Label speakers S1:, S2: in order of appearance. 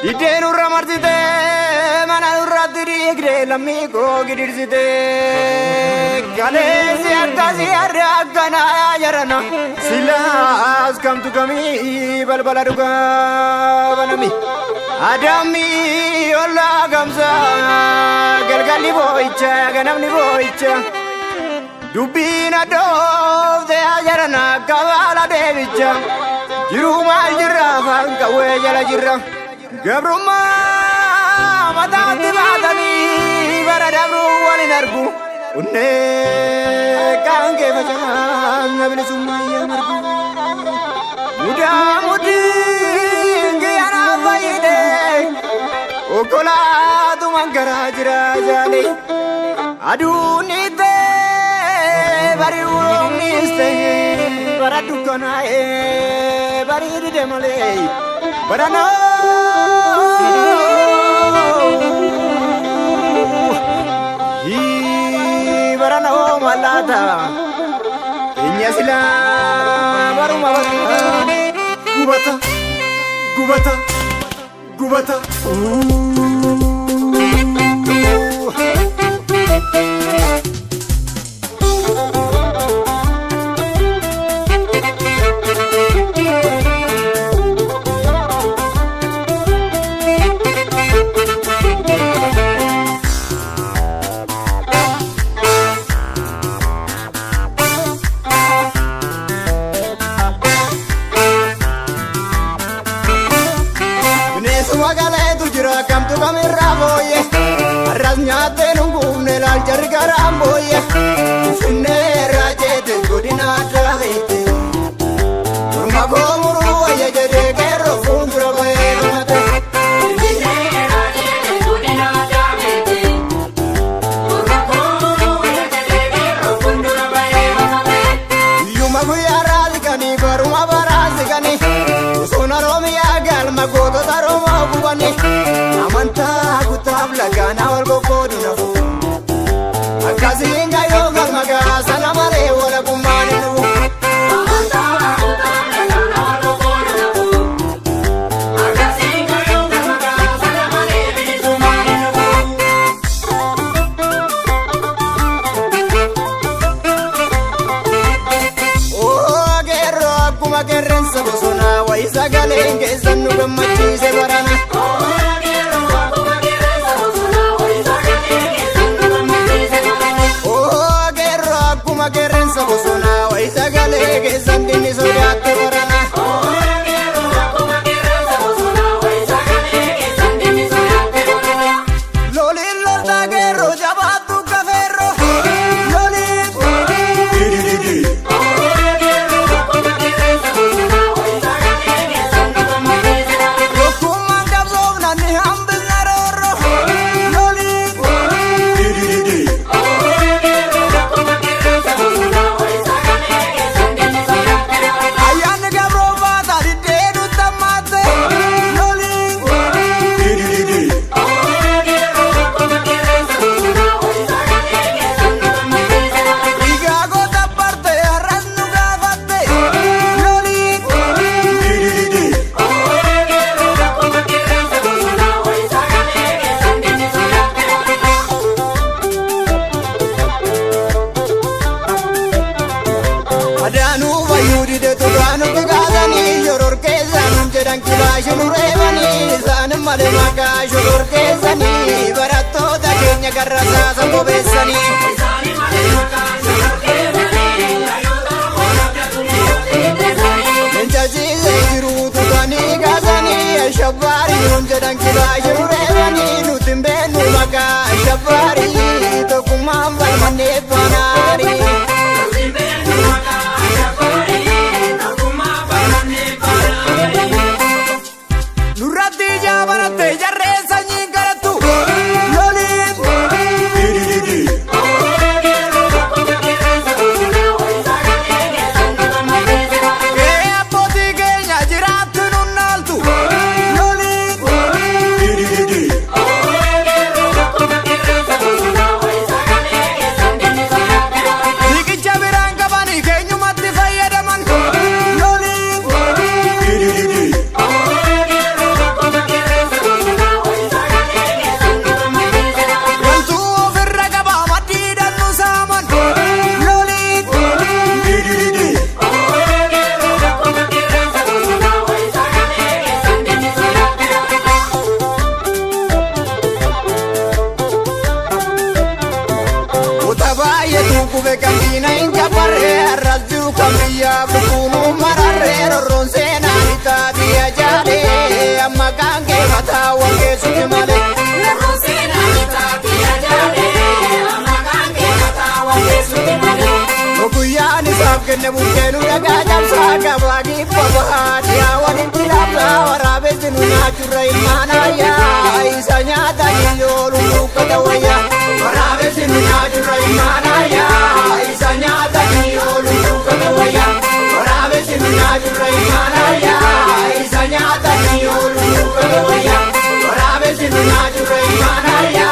S1: Ideen urra marsite mana urra dirigre lammigo gidirsite galeesi akkasi harre akkana jarana silaas kamtu kamii balbala dhuga banami adami olla gamsa galgalli boo'icha ganamni boo'icha dubbiin addoofte jarana kabaala deebicha jiru maal jirra afaan qawwee jala jirra gabrummaa mataatti baatanii bara dabruu waliin argu unnee qaangee facaan bilisummaa iyyan argu mudaa mudiin giyyanaa fayyide okkolaatuman garaa jira jaale aduun ittee bari uroomniste bara dukkanaa'ee bari dide malee bara noo barana o malata inya sila baruma gubata gubata gubata Ramboye, finne rajete godina traite. Turma gomuru ya jede kero fundro bayamate. Finne rajete godina traite. Turma gomuru ya jede kero fundro bayamate. Yuma guya razgani baruma barazgani. Sona romiya galma godo taroma kubani. Amanta kutab lagana or gokodu nafu. Kazinga yoga maga salamale wala kumani nu amanta utamla kana wala nu kazinga yoga maga salamale bilisumani nu oh gerro akuma gerren sabosona wa isagale ngezannu gammachi se barana Sabosona wa isagale ke sandini soyatte barana sabosona wa isagale ke sandini soyatte barana loli lorda gerro jabatu kaferro loli lokuma gabzovna ni hambna roro loli male maka shurur kesani barato da kenya garasa sambo besani menjaji ziru tukan Shabari unjadan kila yurevani nutimbe numaka Shabari tokumam balmane panari nutimbe numaka Shabari tokumam balmane panari Nurati jabarate jarre sanyi karatu Lolim Kube kambina inja parre arrazu kambiya bukunu mararre ronse nanita dia jale amma kange mata wange sujmale ronse nanita dia jale amma kange mata wange sujmale okuyani sabkene bukenu daga jamsa gabagi pabahati awani tilabla warabe tinuna churrai manaya isanya daliyolu kadawaya warabe tinuna churrai manaya isanya daliyolu kadawaya warabe tinuna churrai manaya isanya daliyolu kadawaya warabe tinuna churrai manaya